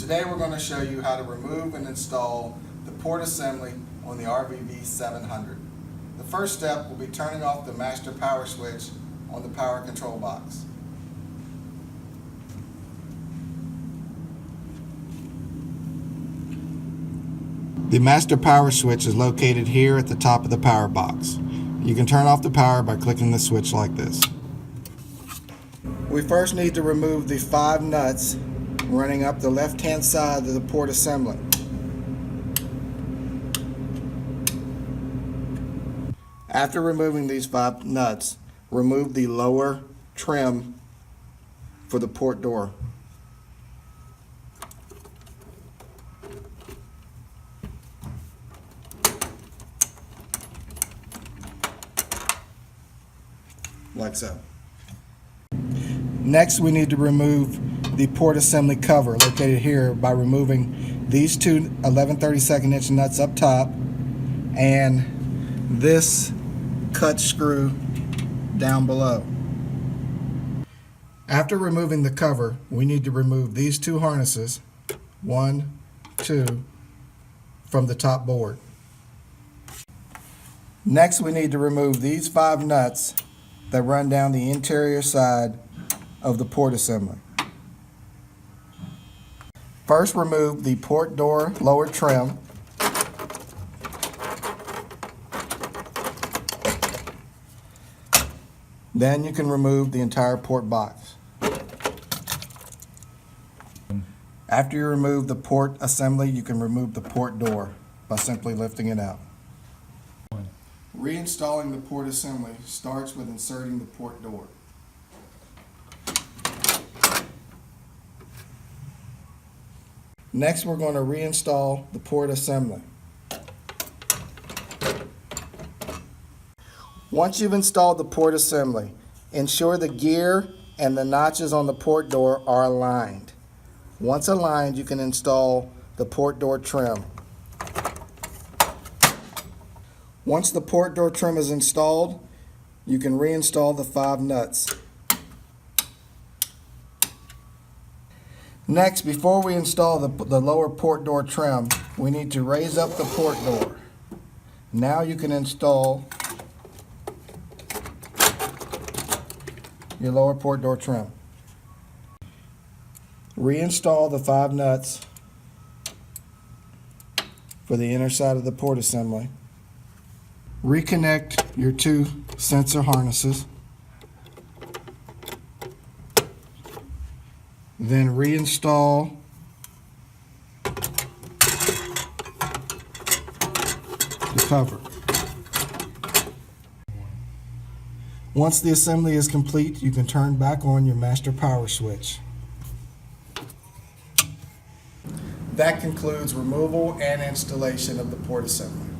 Today we're going to show you how to remove and install the port assembly on the RVV 700. The first step will be turning off the master power switch on the power control box. The master power switch is located here at the top of the power box. You can turn off the power by clicking the switch like this. We first need to remove the 5 nuts running up the left-hand side of the port assembly. After removing these 5 nuts, remove the lower trim for the port door. Like so. Next, we need to remove the port assembly cover located here by removing these 2 11/32 inch nuts up top and this cut screw down below. After removing the cover, we need to remove these 2 harnesses, 1, 2, from the top board. Next, we need to remove these 5 nuts that run down the interior side of the port assembly. First, remove the port door lower trim. Then you can remove the entire port box. After you remove the port assembly, you can remove the port door by simply lifting it out. Reinstalling the port assembly starts with inserting the port door. Next, we're going to reinstall the port assembly. Once you've installed the port assembly, ensure the gear and the notches on the port door are aligned. Once aligned, you can install the port door trim. Once the port door trim is installed, you can reinstall the 5 nuts. Next, before we install the lower port door trim, we need to raise up the port door. Now you can install your lower port door trim. Reinstall the 5 nuts for the inner side of the port assembly. Reconnect your 2 sensor harnesses. Then reinstall the cover. Once the assembly is complete, you can turn back on your master power switch. That concludes removal and installation of the port assembly.